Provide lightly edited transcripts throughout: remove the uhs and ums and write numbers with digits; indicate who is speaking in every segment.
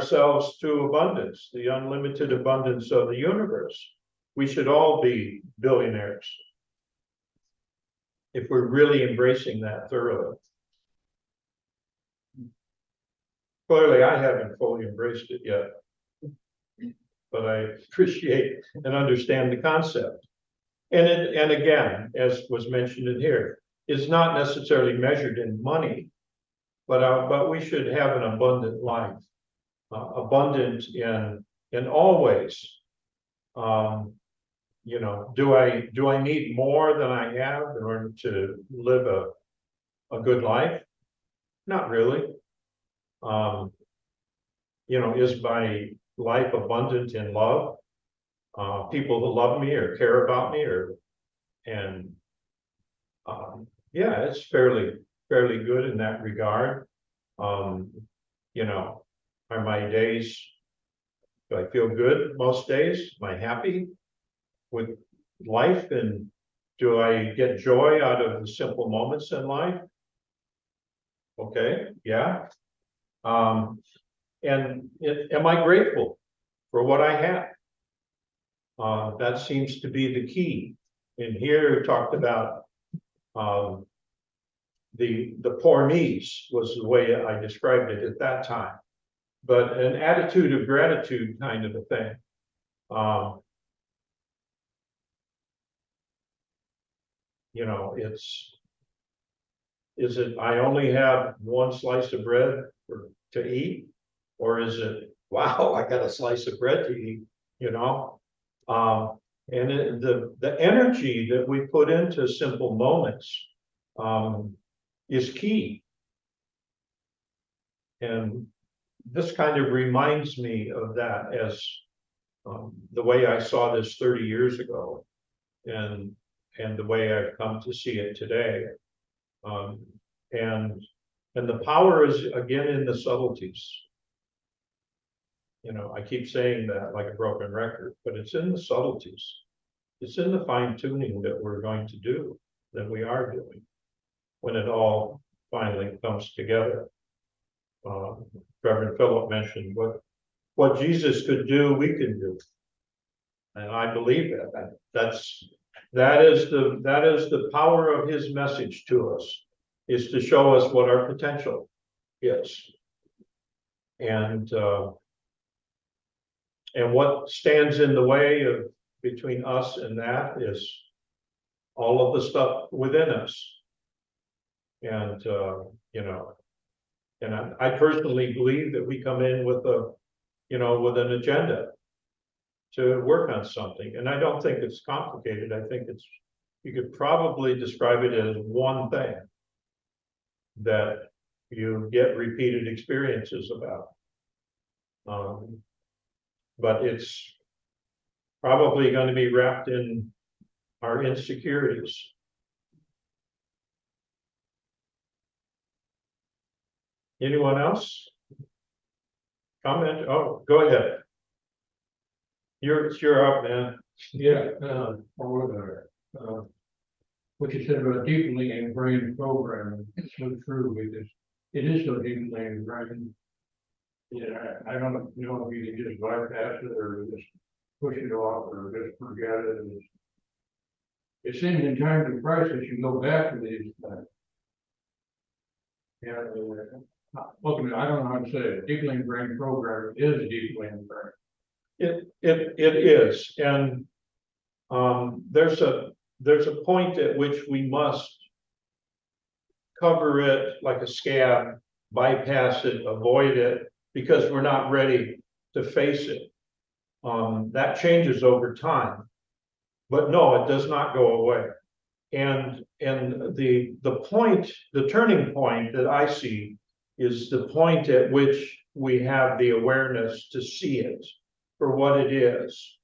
Speaker 1: ourselves to abundance, the unlimited abundance of the universe. We should all be billionaires if we're really embracing that thoroughly. Clearly, I haven't fully embraced it yet, but I appreciate and understand the concept. And again, as was mentioned in here, it's not necessarily measured in money, but we should have an abundant life, abundant in all ways. You know, do I need more than I have in order to live a good life? Not really. You know, is my life abundant in love? People who love me or care about me, yeah, it's fairly good in that regard. You know, are my days, do I feel good most days? Am I happy with life? And do I get joy out of the simple moments in life? Okay, yeah. And am I grateful for what I have? That seems to be the key. And here it talked about the poor me's was the way I described it at that time, but an attitude of gratitude kind of a thing. You know, is it I only have one slice of bread to eat, or is it, wow, I got a slice of bread to eat, you know? And the energy that we put into simple moments is key. And this kind of reminds me of that as the way I saw this 30 years ago, and the way I've come to see it today. And the power is again in the subtleties. You know, I keep saying that like a broken record, but it's in the subtleties. It's in the fine tuning that we're going to do, that we are doing, when it all finally comes together. Reverend Philip mentioned what Jesus could do, we can do. And I believe that. That is the power of his message to us, is to show us what our potential is. And what stands in the way of between us and that is all of the stuff within us. And you know, and I personally believe that we come in with with an agenda to work on something. And I don't think it's complicated. I think you could probably describe it as one thing that you get repeated experiences about. But it's probably going to be wrapped in our insecurities. Anyone else? Comment? Oh, go ahead. You're up, man.
Speaker 2: Yeah, what you said about deeply ingrained programming, it's so true. It is so deeply ingrained. Yeah, I don't know if you can just bypass it or just push it off or just forget it. It seems in times of crisis you go back to these things. Yeah, look, I don't know how to say it. Deeply ingrained program is deeply ingrained.
Speaker 1: It is, and there's a point at which we must cover it like a scab, bypass it, avoid it, because we're not ready to face it. That changes over time, but no, it does not go away. And the point, the turning point that I see is the point at which we have the awareness to see it for what it is,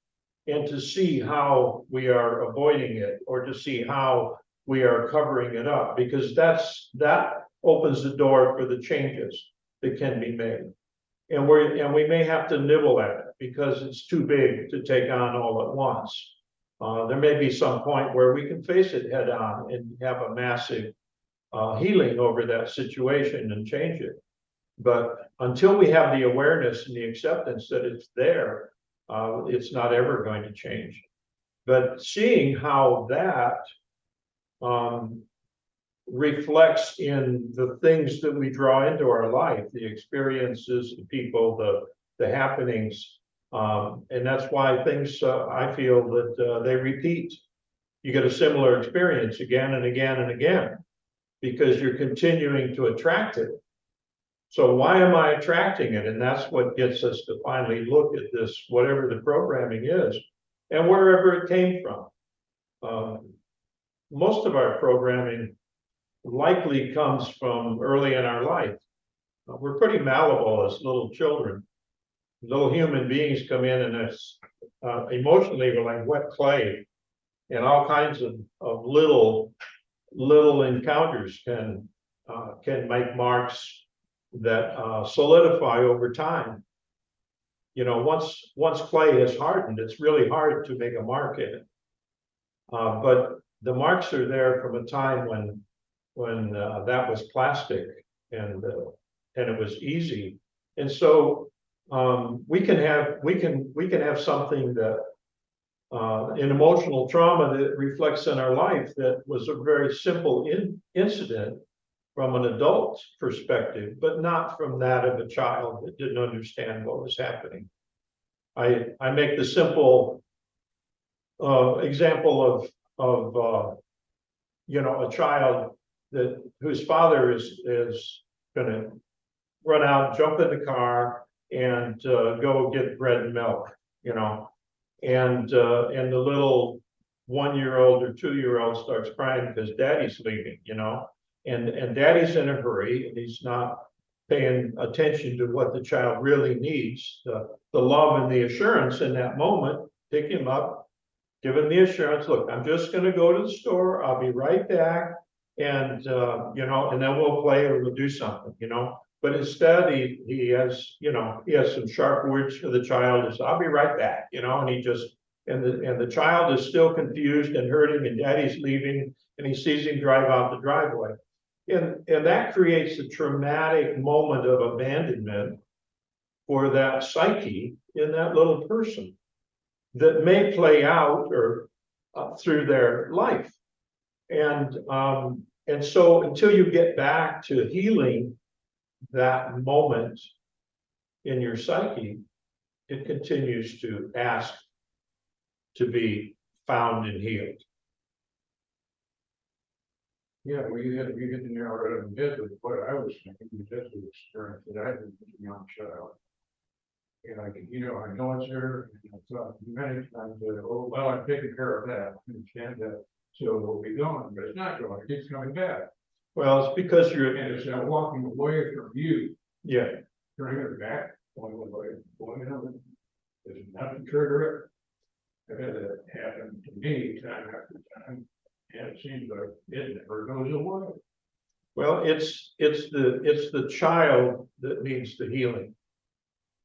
Speaker 1: and to see how we are avoiding it, or to see how we are covering it up, because that opens the door for the changes that can be made. And we may have to nibble at it because it's too big to take on all at once. There may be some point where we can face it head on and have a massive healing over that situation and change it. But until we have the awareness and the acceptance that it's there, it's not ever going to change. But seeing how that reflects in the things that we draw into our life, the experiences, the people, the happenings, and that's why things I feel that they repeat. You get a similar experience again and again and again because you're continuing to attract it. So why am I attracting it? And that's what gets us to finally look at this, whatever the programming is, and wherever it came from. Most of our programming likely comes from early in our life. We're pretty malleable as little children. Little human beings come in and emotionally we're like wet clay, and all kinds of little encounters can make marks that solidify over time. You know, once clay has hardened, it's really hard to make a mark in it. But the marks are there from a time when that was plastic and it was easy. And so we can have something that an emotional trauma that reflects in our life that was a very simple incident from an adult perspective, but not from that of a child that didn't understand what was happening. I make the simple example of you know, a child whose father is going to run out, jump in the car, and go get bread and milk, you know, and the little 1-year-old or 2-year-old starts crying because daddy's leaving, you know, and daddy's in a hurry and he's not paying attention to what the child really needs, the love and the assurance in that moment. Pick him up, give him the assurance, look, I'm just going to go to the store, I'll be right back, and you know, and then we'll play or we'll do something, you know. But instead he has, you know, he has some sharp words for the child, is I'll be right back, you know, and he just, and the child is still confused and hurting, and daddy's leaving, and he sees him drive out the driveway. And that creates a traumatic moment of abandonment for that psyche in that little person that may play out or through their life. And so until you get back to healing that moment in your psyche, it continues to ask to be found and healed.
Speaker 2: Yeah, we hit the nail right on the head with what I was thinking, because that's the experience that I had as a young child. And you know, I know it's there, and I thought many times that, oh, well, I'm taking care of that, I understand that, so it'll be gone, but it's not going, it keeps coming back.
Speaker 1: Well, it's because you're,
Speaker 2: And it's now walking away from you,
Speaker 1: yeah,
Speaker 2: turning it back, going away, going another. There's nothing to trigger it. I've had that happen to me time after time, and it seems like it never goes away.
Speaker 1: well, it's the child that needs the healing.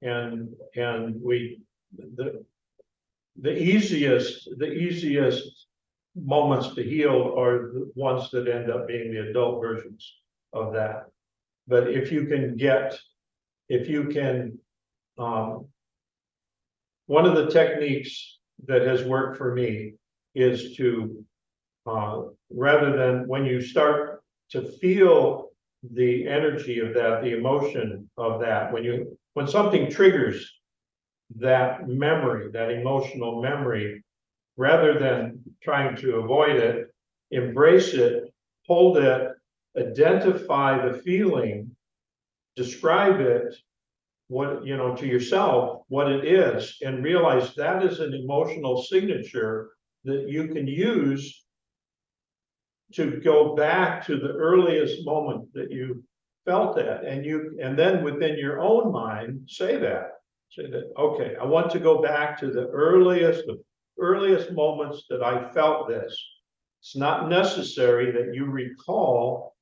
Speaker 1: And the easiest moments to heal are the ones that end up being the adult versions of that. But if you can one of the techniques that has worked for me is to rather than when you start to feel the energy of that, the emotion of that, when something triggers that memory, that emotional memory, rather than trying to avoid it, embrace it, hold it, identify the feeling, describe it, what, you know, to yourself, what it is, and realize that is an emotional signature that you can use to go back to the earliest moment that you felt that, and then within your own mind say that, okay, I want to go back to the earliest moments that I felt this. It's not necessary that you recall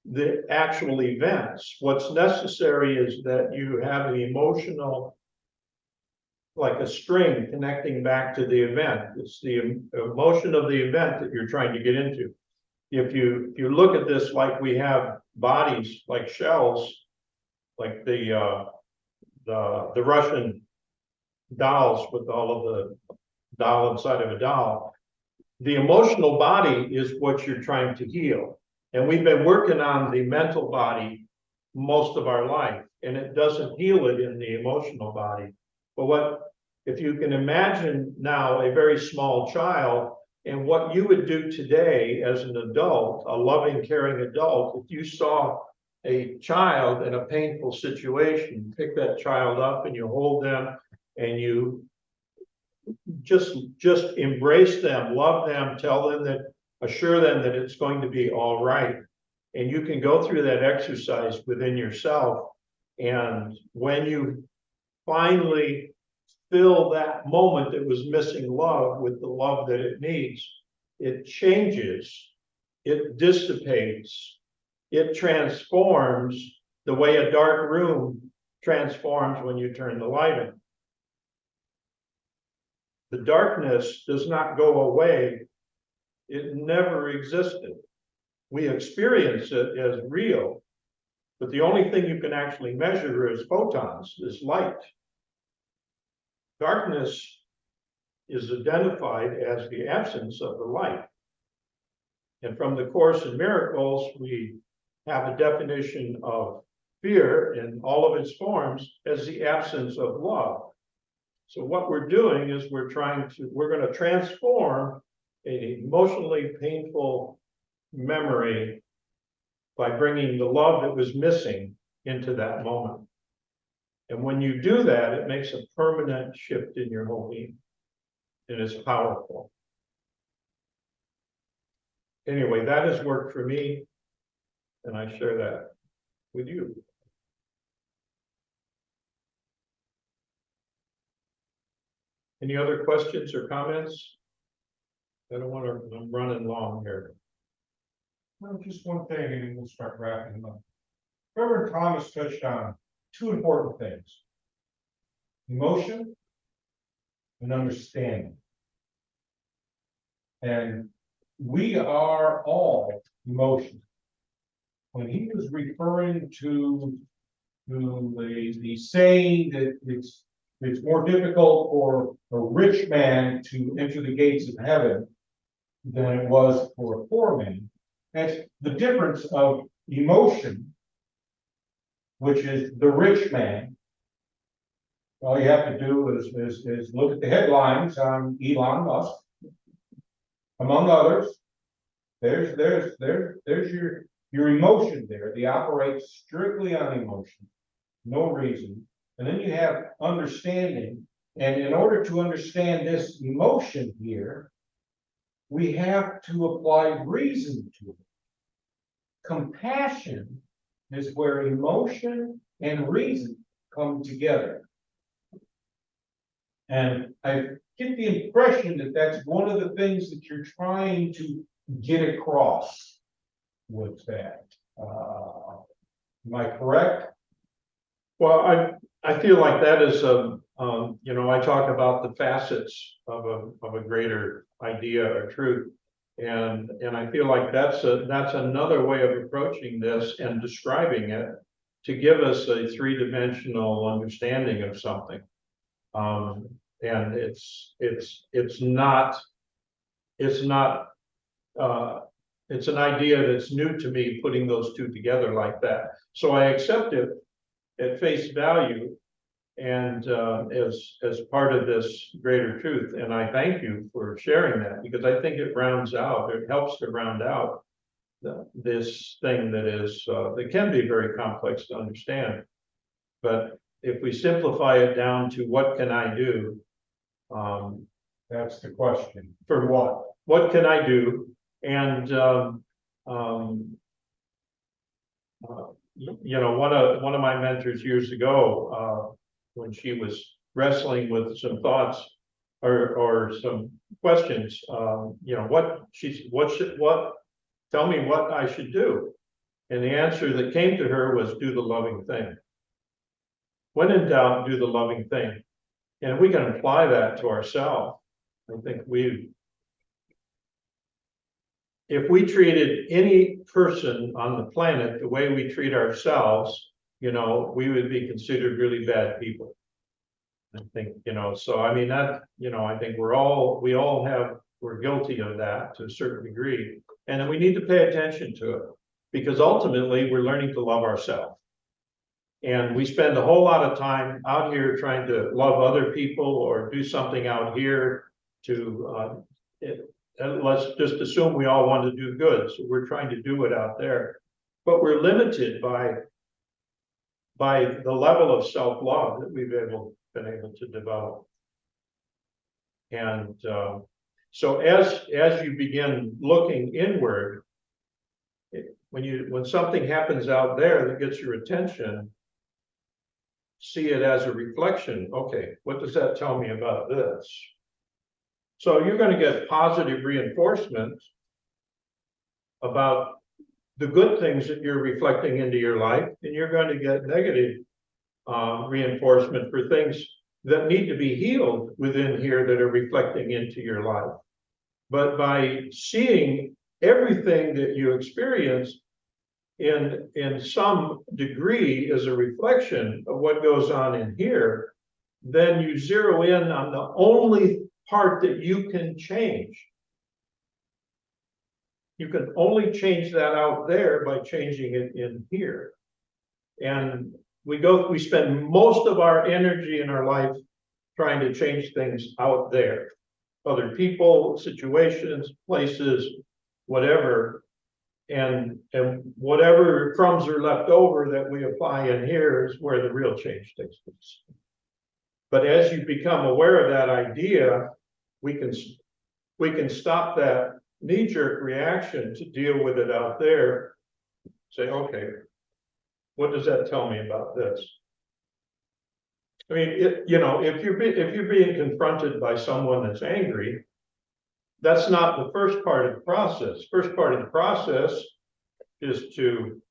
Speaker 1: the actual events. What's necessary is that you have an emotional, like a string connecting back to the event. It's the emotion of the event that you're trying to get into. If you look at this like we have bodies like shells, like the Russian dolls with all of the doll inside of a doll. The emotional body is what you're trying to heal. And we've been working on the mental body most of our life, and it doesn't heal it in the emotional body. But if you can imagine now a very small child and what you would do today as an adult, a loving, caring adult, if you saw a child in a painful situation, pick that child up and you hold them and you just embrace them, love them, tell them that, assure them that it's going to be all right. And you can go through that exercise within yourself. And when you finally fill that moment that was missing love with the love that it needs, it changes, it dissipates, it transforms the way a dark room transforms when you turn the light on. The darkness does not go away. It never existed. We experience it as real, but the only thing you can actually measure is photons, is light. Darkness is identified as the absence of the light. And from the Course in Miracles, we have a definition of fear in all of its forms as the absence of love. So what we're doing is we're going to transform an emotionally painful memory by bringing the love that was missing into that moment. And when you do that, it makes a permanent shift in your whole being, and it's powerful. Anyway, that has worked for me, and I share that with you. Any other questions or comments? I don't want to, I'm running long here.
Speaker 3: Well, just one thing, and then we'll start wrapping up. Reverend Thomas touched on two important things: emotion and understanding. And we are all emotion. When he was referring to the saying that it's more difficult for a rich man to enter the gates of heaven than it was for a poor man, that's the difference of emotion, which is the rich man. All you have to do is look at the headlines on Elon Musk, among others. There's your emotion there. They operate strictly on emotion, no reason. And then you have understanding. And in order to understand this emotion here, we have to apply reason to it. Compassion is where emotion and reason come together. And I get the impression that that's one of the things that you're trying to get across with that. Am I correct?
Speaker 1: Well, I feel like that is I talk about the facets of a greater idea or truth, and I feel like that's another way of approaching this and describing it to give us a three-dimensional understanding of something. And it's an idea that's new to me, putting those two together like that. So I accept it at face value and as part of this greater truth. And I thank you for sharing that, because I think it helps to round out this thing that can be very complex to understand. But if we simplify it down to what can I do?
Speaker 3: That's the question.
Speaker 1: For what? What can I do? And one of my mentors years ago, when she was wrestling with some thoughts or some questions, tell me what I should do. And the answer that came to her was, do the loving thing. When in doubt, do the loving thing. And we can apply that to ourselves. I think if we treated any person on the planet the way we treat ourselves, we would be considered really bad people. I think, so I mean, that, I think we're guilty of that to a certain degree. And then we need to pay attention to it, because ultimately we're learning to love ourselves. And we spend a whole lot of time out here trying to love other people or do something out here to, let's just assume we all want to do good. So we're trying to do it out there, but we're limited by the level of self-love that we've been able to develop. And so as you begin looking inward, when something happens out there that gets your attention, see it as a reflection. Okay, what does that tell me about this? So you're going to get positive reinforcement about the good things that you're reflecting into your life, and you're going to get negative reinforcement for things that need to be healed within here that are reflecting into your life. But by seeing everything that you experience in some degree as a reflection of what goes on in here, then you zero in on the only part that you can change. You can only change that out there by changing it in here. And we spend most of our energy in our life trying to change things out there. Other people, situations, places, whatever. And whatever crumbs are left over that we apply in here is where the real change takes place. But as you become aware of that idea, we can stop that knee-jerk reaction to deal with it out there. Say, okay, what does that tell me about this? I mean, if you're being confronted by someone that's angry, that's not the first part of the process. First part of the process is to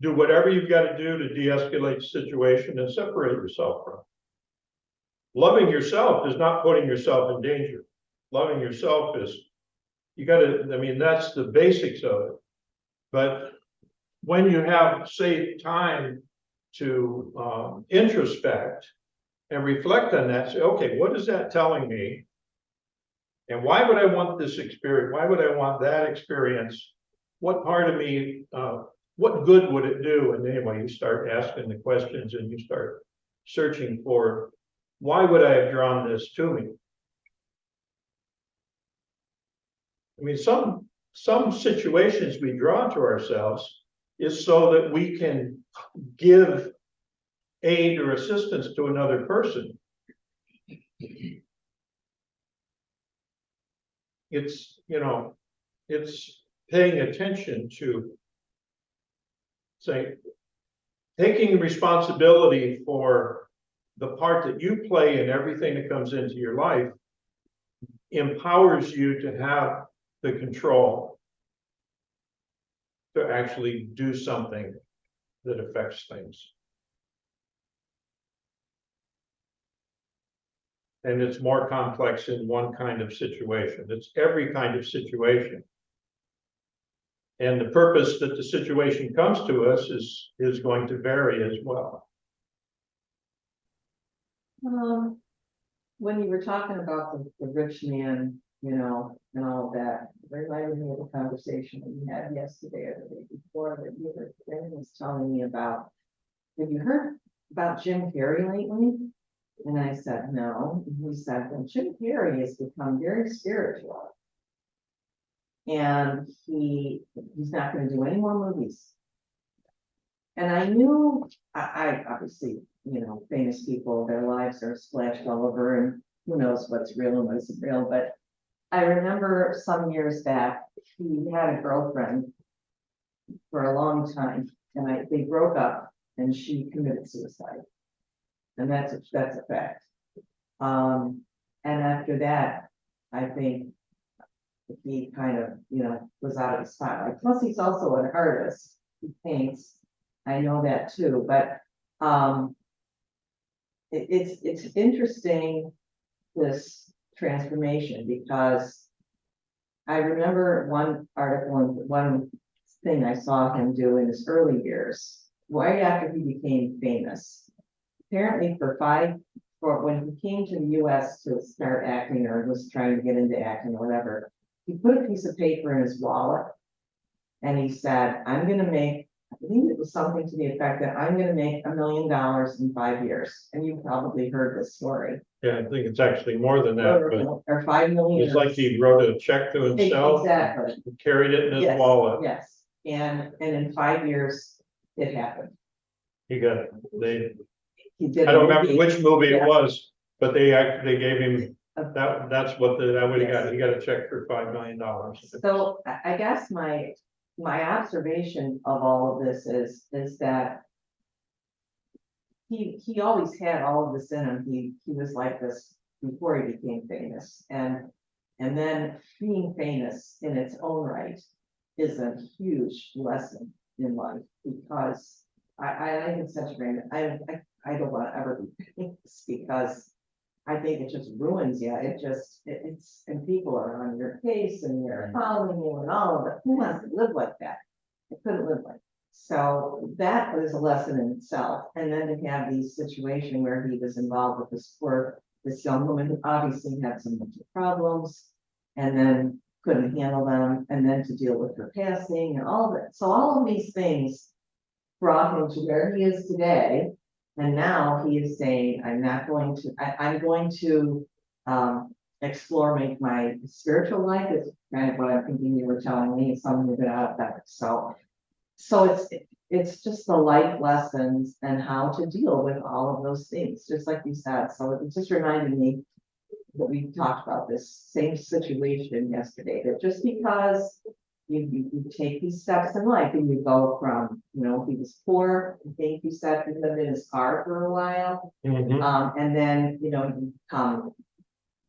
Speaker 1: do whatever you've got to do to de-escalate the situation and separate yourself from it. Loving yourself is not putting yourself in danger. Loving yourself is, that's the basics of it. But when you have, say, time to introspect and reflect on that, say, okay, what is that telling me? And why would I want this experience? Why would I want that experience? What part of me, what good would it do? And anyway, you start asking the questions and you start searching for, why would I have drawn this to me? I mean, some situations we draw to ourselves is so that we can give aid or assistance to another person. It's, it's paying attention to, say, taking responsibility for the part that you play in everything that comes into your life empowers you to have the control to actually do something that affects things. And it's more complex in one kind of situation. It's every kind of situation. And the purpose that the situation comes to us is going to vary as well.
Speaker 4: When you were talking about the rich man, and all of that, it reminded me of a conversation that we had yesterday or the day before that you were was telling me about. Have you heard about Jim Carrey lately? And I said, no. And he said, well, Jim Carrey has become very spiritual. And he's not going to do any more movies. And I knew, I obviously, famous people, their lives are splashed all over, and who knows what's real and what's real. But I remember some years back, he had a girlfriend for a long time, and they broke up, and she committed suicide. And that's a fact. And after that, I think he kind of, was out of the spotlight. Plus, he's also an artist. He paints. I know that too. But it's interesting, this transformation, because I remember one article and one thing I saw him do in his early years right after he became famous. Apparently for when he came to the US to start acting or was trying to get into acting or whatever, he put a piece of paper in his wallet. And he said, I'm gonna make, I believe it was something to the effect that I'm gonna make $1 million in 5 years. And you've probably heard this story.
Speaker 1: Yeah, I think it's actually more than that, but
Speaker 4: Or 5 million.
Speaker 1: it's like he wrote a check to himself.
Speaker 4: Exactly.
Speaker 1: Carried it in his
Speaker 4: Yes,
Speaker 1: wallet.
Speaker 4: yes, and in 5 years, it happened.
Speaker 1: He got,
Speaker 4: He did.
Speaker 1: I don't
Speaker 4: a
Speaker 1: remember
Speaker 4: movie.
Speaker 1: which movie it
Speaker 4: Yeah.
Speaker 1: was, but they gave him,
Speaker 4: Uh,
Speaker 1: that's what that would have
Speaker 4: Yes.
Speaker 1: got, he got a check for $5 million.
Speaker 4: So I guess my observation of all of this is that he always had all of this in him. He was like this before he became famous, and then being famous in its own right is a huge lesson in life, because I think it's such a great, I don't want to ever be famous, because I think it just ruins you. It's, and people are on your case and they're following you and all of it. Who wants to live like that? I couldn't live like that. So that was a lesson in itself. And then to have the situation where he was involved with this young woman who obviously had some mental problems and then couldn't handle them, and then to deal with her passing and all of it. So all of these things brought him to where he is today. And now he is saying, I'm not going to, I'm going to explore my spiritual life, is kind of what I'm thinking you were telling me, someone who got out of that. So it's just the life lessons and how to deal with all of those things, just like you said. So it just reminded me that we talked about this same situation yesterday, that just because you take these steps in life and you go from, he was poor, I think you said he lived in his car for a while.
Speaker 1: Mhm.
Speaker 4: And then, you come,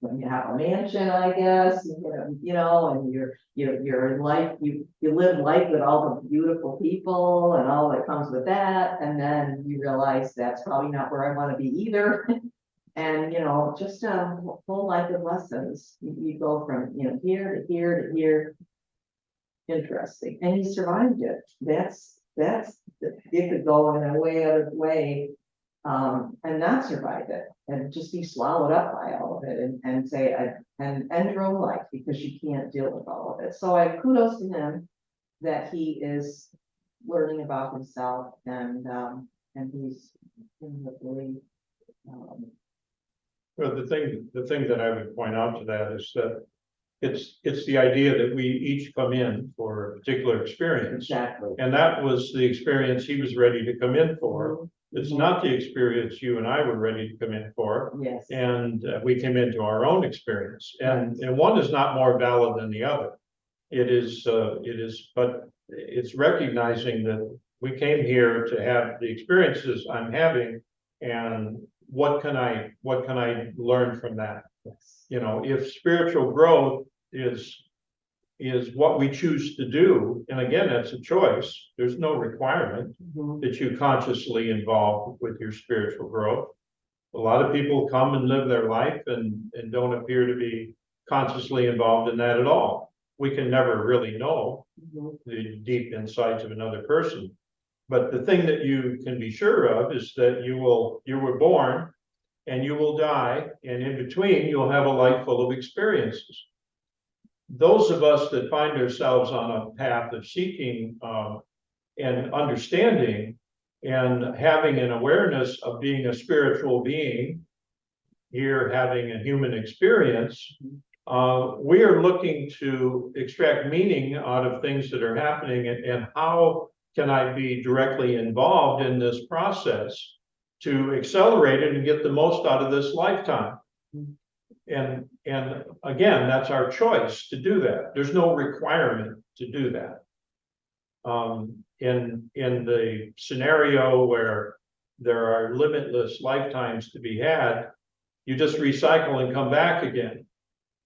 Speaker 4: when you have a mansion, I guess, and you're in life, you live life with all the beautiful people and all that comes with that. And then you realize that's probably not where I want to be either. And, just a whole life of lessons. You go from, here to here to here. Interesting, and he survived it. It could go in a way other way, and not survive it, and just be swallowed up by all of it, and say, and end your own life because you can't deal with all of it. So I kudos to him that he is learning about himself, and he's really,
Speaker 1: Well, the thing that I would point out to that is that it's the idea that we each come in for a particular experience.
Speaker 4: exactly.
Speaker 1: And that was the experience he was ready to come in for. It's not the experience you and I were ready to come in for.
Speaker 4: Yes.
Speaker 1: And we came into our own experience, and one is not more valid than the other. It is, but it's recognizing that we came here to have the experiences I'm having, and what can I learn from that?
Speaker 4: Yes.
Speaker 1: If spiritual growth is what we choose to do, and again, that's a choice. There's no requirement that you consciously involve with your spiritual growth. A lot of people come and live their life and don't appear to be consciously involved in that at all. We can never really know the deep insights of another person. But the thing that you can be sure of is that you were born and you will die, and in between you'll have a life full of experiences. Those of us that find ourselves on a path of seeking and understanding and having an awareness of being a spiritual being here, having a human experience, we are looking to extract meaning out of things that are happening, and how can I be directly involved in this process to accelerate it and get the most out of this lifetime. And again, that's our choice to do that. There's no requirement to do that. In the scenario where there are limitless lifetimes to be had, you just recycle and come back again.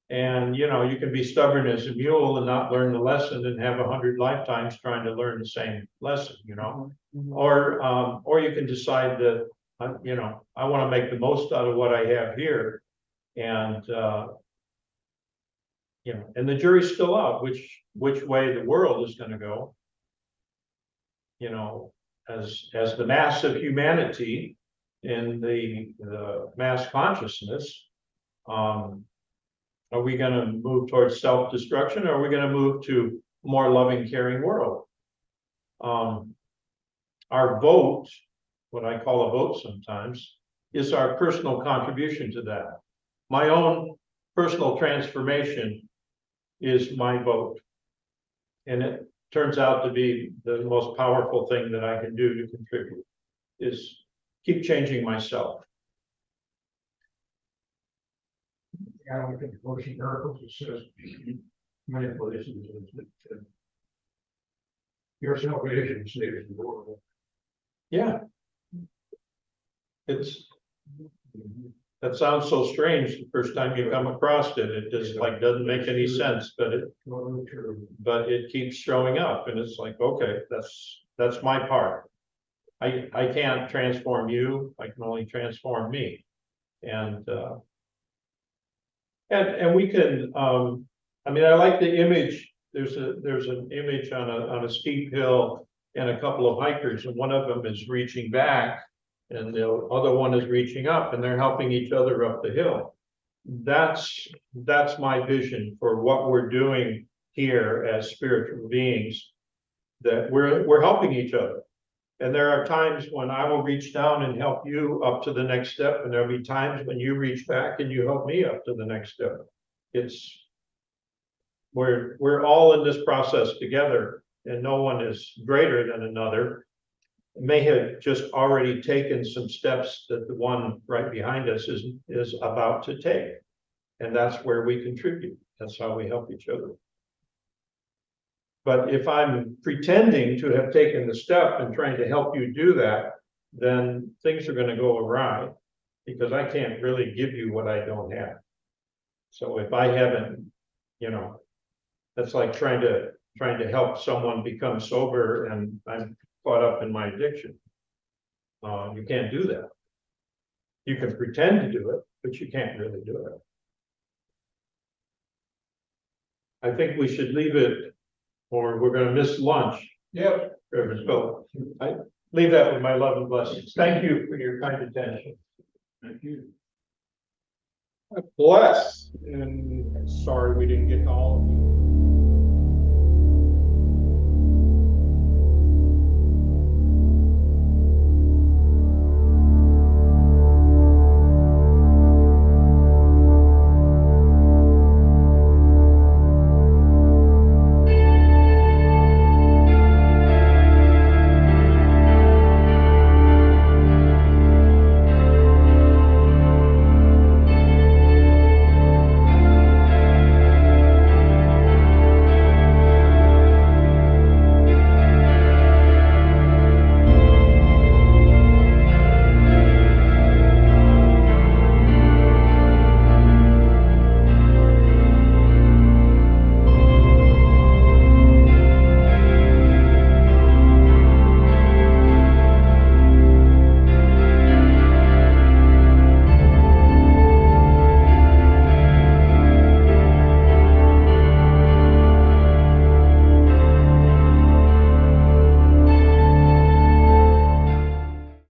Speaker 1: And you can be stubborn as a mule and not learn the lesson and have 100 lifetimes trying to learn the same lesson, or you can decide that I want to make the most out of what I have here, and and the jury's still out which way the world is going to go. as the mass of humanity in the mass consciousness, are we gonna move towards self-destruction, or are we gonna move to a more loving, caring world? Our vote, what I call a vote sometimes, is our personal contribution to that. My own personal transformation is my vote. And it turns out to be the most powerful thing that I can do to contribute, is keep changing myself.
Speaker 2: I don't think the motion articles, it says, many places, that your salvation saves the world.
Speaker 1: Yeah. That sounds so strange the first time you come across it. It just like doesn't make any sense, but it keeps showing up, and it's like, okay, that's my part. I can't transform you, I can only transform me. And we can, I mean, I like the image. There's an image on a steep hill and a couple of hikers, and one of them is reaching back and the other one is reaching up, and they're helping each other up the hill. That's my vision for what we're doing here as spiritual beings, that we're helping each other. And there are times when I will reach down and help you up to the next step, and there'll be times when you reach back and you help me up to the next step. We're all in this process together, and no one is greater than another. May have just already taken some steps that the one right behind us is about to take. And that's where we contribute. That's how we help each other. But if I'm pretending to have taken the step and trying to help you do that, then things are going to go awry, because I can't really give you what I don't have. So if I haven't, that's like trying to help someone become sober and I'm caught up in my addiction. You can't do that. You can pretend to do it, but you can't really do it. I think we should leave it, or we're going to miss lunch.
Speaker 3: Yep.
Speaker 1: So I leave that with my love and blessings. Thank you for your kind attention.
Speaker 2: Thank you.
Speaker 3: Bless, and sorry we didn't get to all of you.